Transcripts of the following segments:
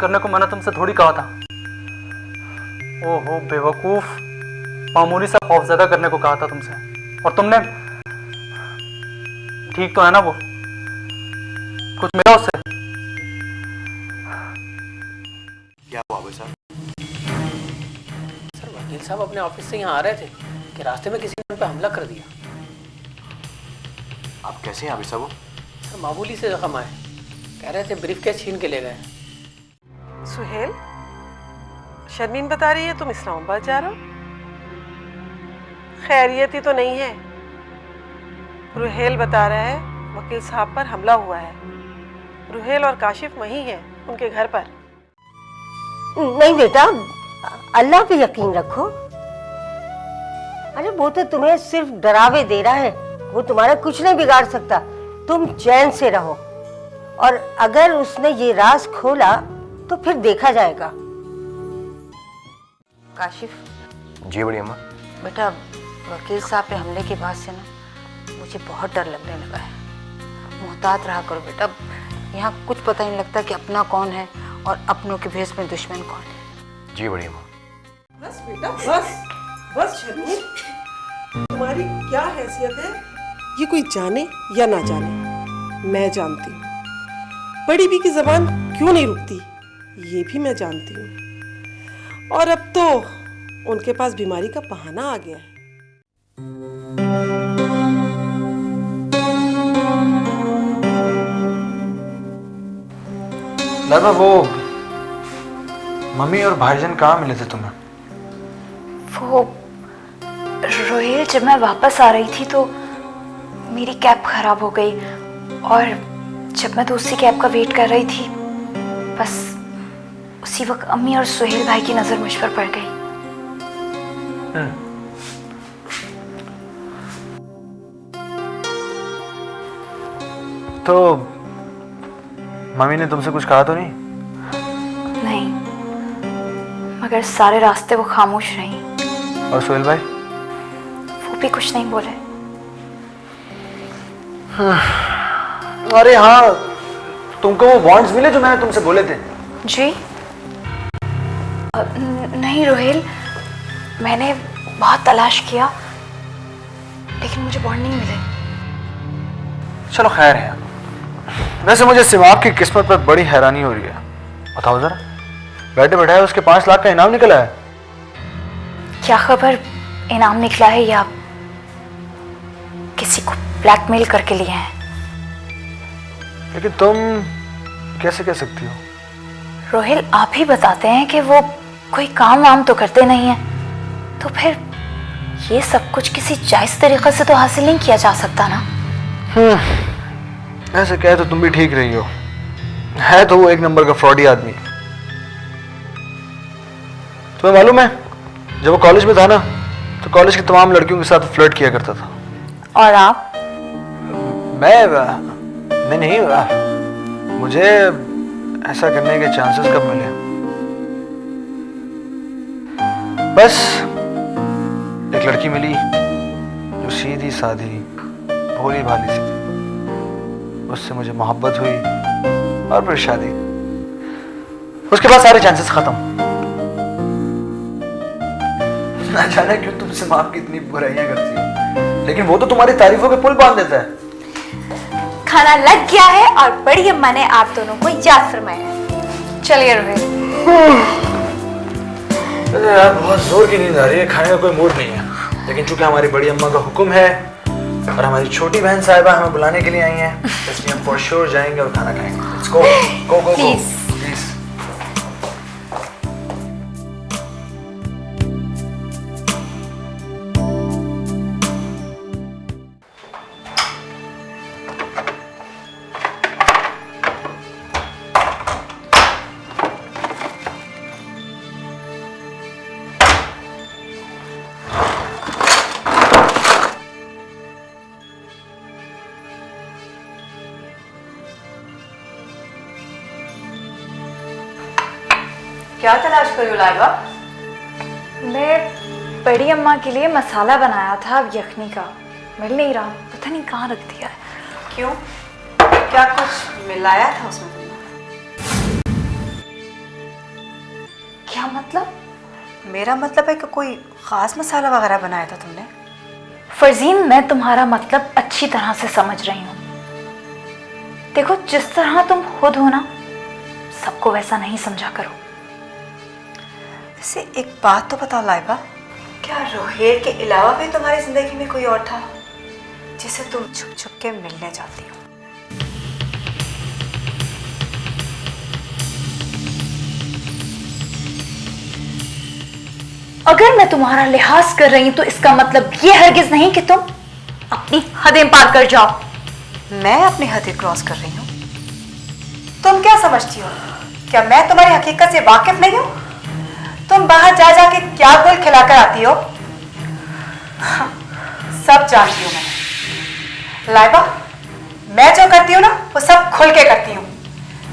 करने को मैंने तुमसे थोड़ी कहा था। ओहो बेवकूफ, मामूली सा खौफजदा करने को कहा था तुमसे, और तुमने। ठीक तो है ना वो? कुछ मिला उससे? क्या हुआ भाई साहब? सर वकील साहब अपने ऑफिस से यहाँ आ रहे थे कि रास्ते में किसी ने उन पर हमला कर दिया। आप कैसे हैं भाई साहब? सर मामूली से जख्म आए, कह रहे थे ब्रीफकेस छीन के ले गए। सुहेल, शर्मीन बता रही है तुम इस्लामाबाद जा रहे हो? खैरियत ही तो नहीं है। रुहेल बता रहा है वकील साहब पर हमला हुआ है। रुहेल और काशिफ वहीं हैं उनके घर पर। नहीं बेटा, अल्लाह पे यकीन रखो। अरे वो तो तुम्हें सिर्फ डरावे दे रहा है, वो तुम्हारा कुछ नहीं बिगाड़ सकता। तुम चैन से रहो, और अगर उसने ये राज खोला तो फिर देखा जाएगा। काशिफ, जी बड़ी अम्मा। बेटा वकील साहब पे हमले के बाद से ना मुझे बहुत डर लगने लगा है। मुहतात रहा करो बेटा, यहाँ कुछ पता नहीं लगता कि अपना कौन है और अपनों के भेष में दुश्मन कौन है। जी बड़ी अम्मा। बस बेटा बस बस शर्मीन, तुम्हारी क्या हैसियत है ये कोई जाने या ना जाने, मैं जानती हूँ। बड़ी बी की जबान क्यों नहीं रुकती ये भी मैं जानती हूँ। और अब तो उनके पास बीमारी का बहाना आ गया है। लगा वो मम्मी और भाईजान कहाँ मिले थे तुम्हें? वो रोहेल, जब मैं वापस आ रही थी तो मेरी कैब खराब हो गई, और जब मैं दूसरी कैब का वेट कर रही थी, बस उसी वक्त अम्मी और सुहेल भाई की नजर मुझ पर पड़ गई। तो मम्मी ने तुमसे कुछ कहा तो नहीं? नहीं, मगर सारे रास्ते वो खामोश रही। और सुहेल भाई? वो भी कुछ नहीं बोले। अरे हाँ, तुमको वो बॉन्ड्स मिले जो मैंने तुमसे बोले थे? जी नहीं रोहेल, मैंने बहुत तलाश किया लेकिन मुझे बॉन्ड नहीं मिले। चलो खैर है। वैसे मुझे सिमाब की किस्मत पर बड़ी हैरानी हो रही है। बताओ जरा, बैठे बैठाए उसके 5 लाख का इनाम निकला है। क्या खबर इनाम निकला है या किसी को ब्लैकमेल करके लिए हैं? लेकिन तुम कैसे कह सकती हो? रोहिल, आप ही बताते हैं कि वो कोई काम वाम तो करते नहीं है, तो फिर ये सब कुछ किसी जायज तरीके से तो हासिल नहीं किया जा सकता ना। ऐसे कहे तो तुम भी ठीक रही हो। है तो वो एक नंबर का फ्रॉडी आदमी। तुम्हें मालूम है, जब वो कॉलेज में था ना, तो कॉलेज की तमाम लड़कियों के साथ फ्लर्ट किया करता था। और आप? मैं नहीं, मुझे ऐसा करने के चांसेस कब मिले? बस एक लड़की मिली जो सीधी साधी भोली भाली सी थी। उससे मुझे मोहब्बत हुई और फिर शादी। उसके बाद सारे चांसेस खत्म। ना जाने क्यों तुमसे माँ की इतनी बुराइयां करती हो, लेकिन वो तो तुम्हारी तारीफों के पुल बांध देता है। खाना लग गया है और बड़ी अम्मा ने आप दोनों को याद फरमाया है। चलिए रोहित। यार बहुत जोर की नींद आ रही है, खाने का कोई मूड नहीं है। लेकिन चूंकि हमारी बड़ी अम्मा का हुक्म है और हमारी छोटी बहन साहिबा हमें बुलाने के लिए आई हैं, इसलिए हम फॉर श्योर जाएंगे और खाना खाएंगे। Let's go go go please. क्या तलाश कर रही हो लाइबा? मैं बड़ी अम्मा के लिए मसाला बनाया था यखनी का, मिल नहीं रहा, पता नहीं कहाँ रख दिया है। क्यों, क्या कुछ मिलाया था उसमें तुमने? क्या मतलब? मेरा मतलब है कि कोई ख़ास मसाला वगैरह बनाया था तुमने? फरजीन, मैं तुम्हारा मतलब अच्छी तरह से समझ रही हूँ। देखो, जिस तरह तुम खुद हो ना, सबको वैसा नहीं समझा करो। वैसे एक बात तो बताओ लाइबा, क्या रोहेल के अलावा भी तुम्हारी ज़िंदगी में कोई और था जिसे तुम छुप छुप के मिलने जाती हो? अगर मैं तुम्हारा लिहाज कर रही हूं तो इसका मतलब ये हरगिज नहीं कि तुम अपनी हदें पार कर जाओ। मैं अपनी हदें क्रॉस कर रही हूँ? तुम क्या समझती हो? क्या मैं तुम्हारी हकीकत से वाकिफ नहीं हूँ? तुम बाहर जा जाके क्या गुल खिलाकर आती हो? सब जानती हूँ मैं। लाइबा, मैं जो करती हूँ ना वो सब खुल के करती हूँ।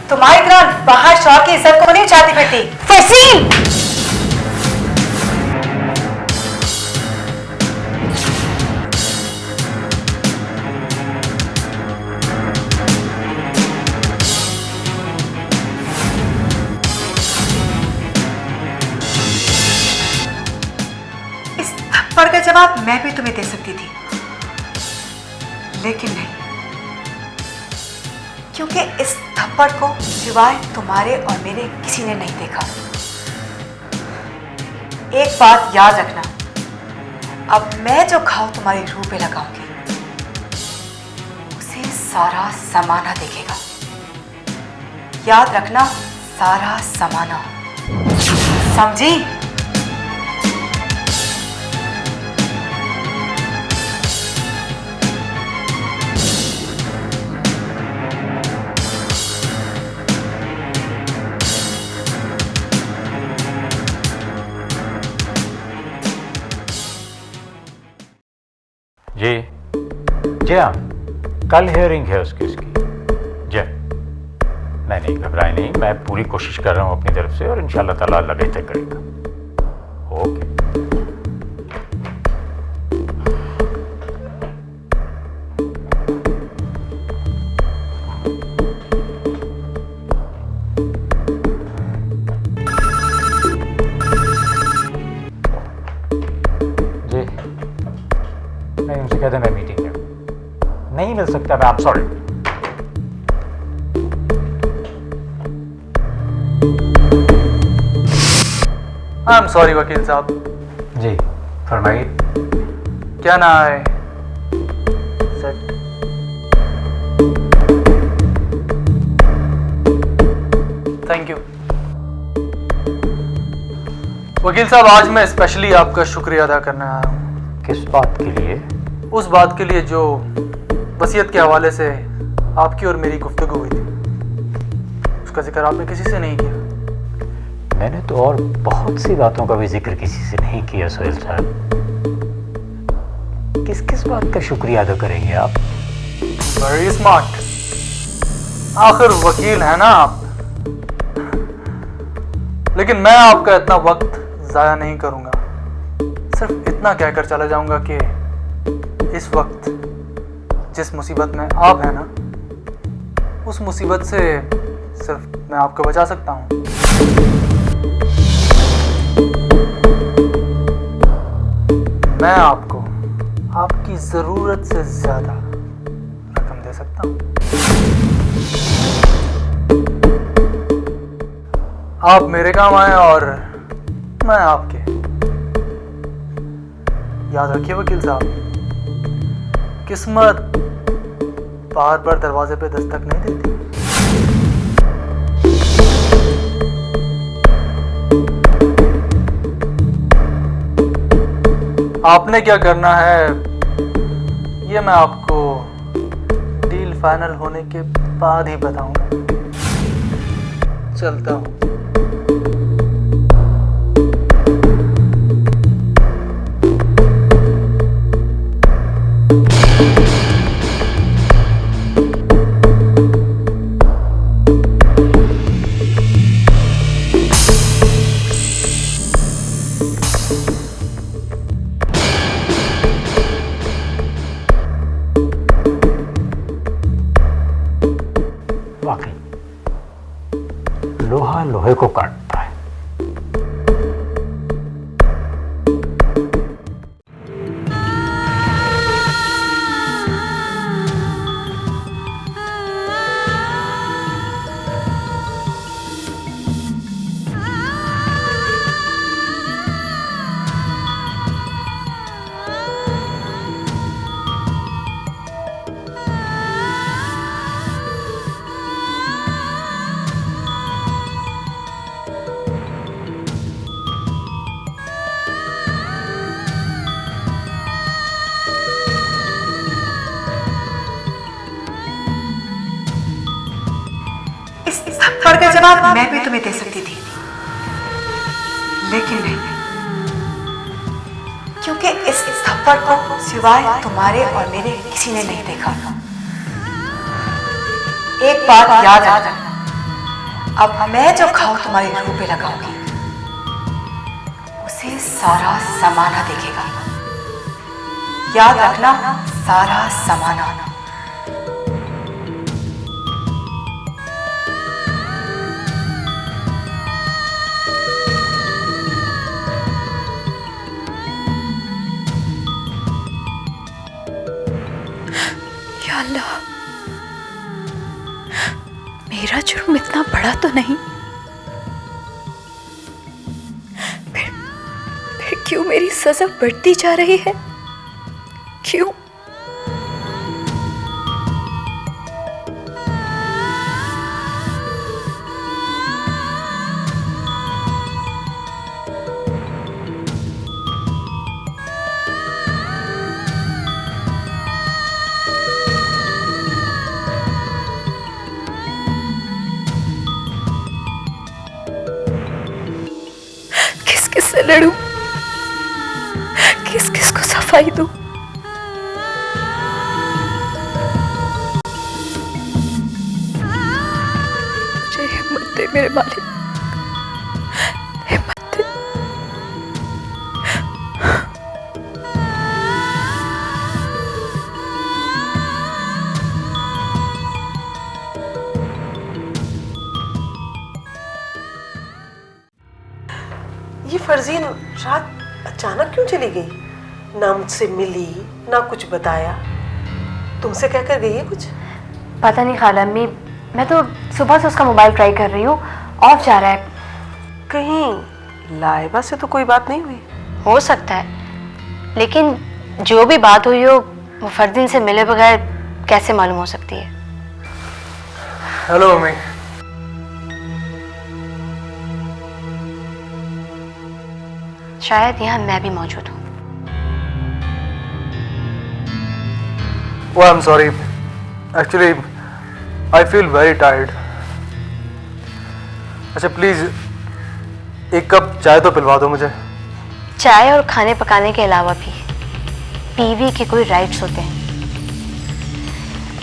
तुम्हारी तरह बाहर शौक की इज्जत को नहीं चाहती फिरती। फरजीन, थप्पड़ का जवाब मैं भी तुम्हें दे सकती थी, लेकिन नहीं, क्योंकि इस थप्पड़ को सिवाय तुम्हारे और मेरे किसी ने नहीं देखा। एक बात याद रखना, अब मैं जो घाव तुम्हारी रूह पे लगाऊंगी उसे सारा समाना देखेगा। याद रखना, सारा समाना, समझी? जी जी हाँ, कल हियरिंग है उसकी जी। नहीं, घबराए नहीं, मैं पूरी कोशिश कर रहा हूँ अपनी तरफ से और इंशाल्लाह ताला अल्लाह बेहतर करेगा। ओके। जी नहीं, उनसे कहते मैं मीटिंग में नहीं मिल सकता मैं, आप सॉरी। आई एम सॉरी वकील साहब। जी फरमाइए। क्या ना है सेट? थैंक यू वकील साहब, आज मैं स्पेशली आपका शुक्रिया अदा करने आया हूँ। किस बात के लिए? उस बात के लिए जो वसीयत के हवाले से आपकी और मेरी गुफ्तगू हुई थी, उसका जिक्र आपने किसी से नहीं किया। मैंने तो और बहुत सी बातों का भी जिक्र किसी से नहीं किया सोहेल साहब। किस किस बात का शुक्रिया अदा करेंगे आप? वेरी स्मार्ट, आखिर वकील है ना आप। लेकिन मैं आपका इतना वक्त जाया नहीं करूंगा। सिर्फ इतना कहकर चला जाऊंगा कि इस वक्त जिस मुसीबत में आप हैं ना, उस मुसीबत से सिर्फ मैं आपको बचा सकता हूं। मैं आपको आपकी जरूरत से ज्यादा रकम दे सकता हूं। आप मेरे काम आए और मैं आपके। याद रखिए वकील साहब, किस्मत बार बार दरवाजे पे दस्तक नहीं देती। आपने क्या करना है ये मैं आपको डील फाइनल होने के बाद ही बताऊंगा। चलता हूं। वाकई लोहा लोहे को काटता है। जवाब मैं भी तुम्हें दे सकती थी, लेकिन नहीं, क्योंकि इस थप्पड़ को सिवाय तुम्हारे और मेरे किसी ने नहीं देखा। एक बात याद रखना, अब मैं जो घाव तुम्हारे रूह पे लगाऊंगी उसे सारा समाना देखेगा। याद रखना, सारा समाना। या अल्लाह, मेरा जुर्म इतना बड़ा तो नहीं, फिर क्यों मेरी सजा बढ़ती जा रही है? क्यों? किस किस से लड़ूं? किस किस को सफाई दूं? मुझे हिम्मत दे मेरे मालिक, हिम्मत दे। ये फरजीन रात अचानक क्यों चली गई? ना मुझसे मिली, ना कुछ बताया। तुमसे कह कर गई है कुछ? पता नहीं खाला अम्मी, मैं तो सुबह से उसका मोबाइल ट्राई कर रही हूँ, ऑफ जा रहा है। कहीं लाइबा से तो कोई बात नहीं हुई? हो सकता है, लेकिन जो भी बात हुई हो वो फरदीन से मिले बगैर कैसे मालूम हो सकती है? Hello mummy. शायद यहाँ मैं भी मौजूद हूँ। Oh, I'm sorry. Actually, I feel very tired. अच्छा प्लीज एक कप चाय तो पिलवा दो मुझे। चाय और खाने पकाने के अलावा भी बीवी के कोई राइट्स होते हैं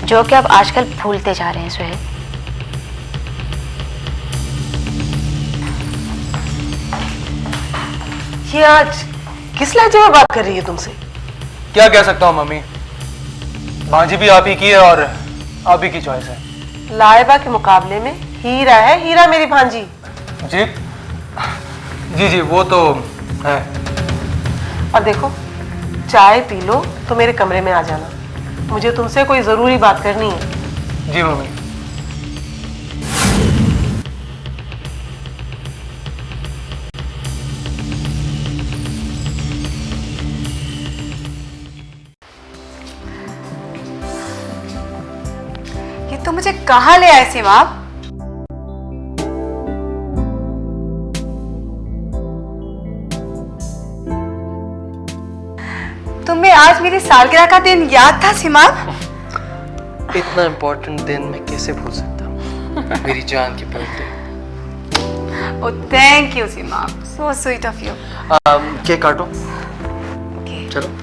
जो कि आप आजकल भूलते जा रहे हैं सुहेल। ये आज किस लहजे में बात कर रही है तुमसे? क्या कह सकता हूँ मम्मी, भांजी भी आप ही की है और आप ही की चॉइस है। लाइबा के मुकाबले में हीरा है, हीरा मेरी भांजी। जी जी जी वो तो है। और देखो, चाय पी लो तो मेरे कमरे में आ जाना, मुझे तुमसे कोई जरूरी बात करनी है। जी मम्मी। ये तो मुझे कहाँ ले आए सिमाब? तुम्हें आज मेरी सालगिरह का दिन याद था सिमाब? इतना इम्पोर्टेंट दिन मैं कैसे भूल सकता हूँ? मेरी जान की birthday. Oh thank you Simab, so sweet of you. Cake काटो। ओके चलो।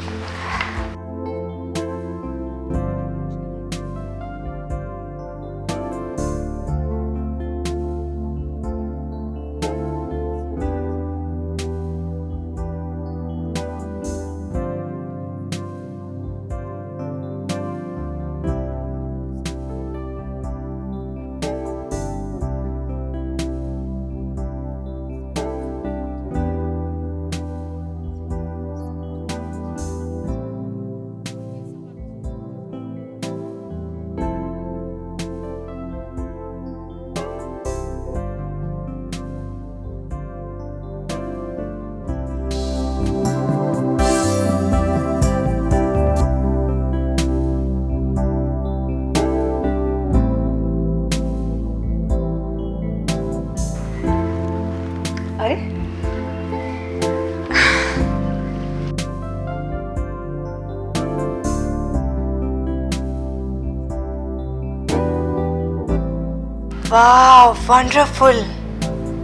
वाह वंडरफुल।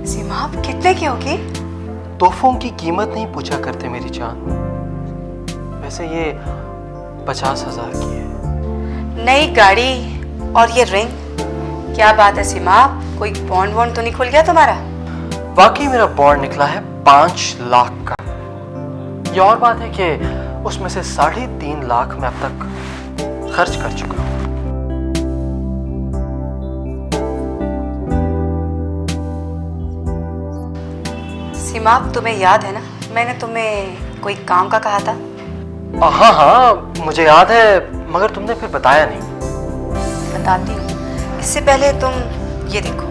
सीमा आप कितने की होगी? तोहफों की कीमत नहीं पूछा करते मेरी जान, वैसे ये 50,000 की है। नई गाड़ी और ये रिंग, क्या बात है सीमा, कोई बॉन्ड वॉन्ड तो नहीं खुल गया तुम्हारा? बाकी मेरा बॉन्ड निकला है 5 लाख का। ये और बात है कि उसमें से 3.5 लाख मैं अब तक खर्च कर चुका हूँ। सीमा तुम्हें याद है ना, मैंने तुम्हें कोई काम का कहा था? हाँ हाँ मुझे याद है, मगर तुमने फिर बताया नहीं। बताती हूँ। इससे पहले तुम ये देखो,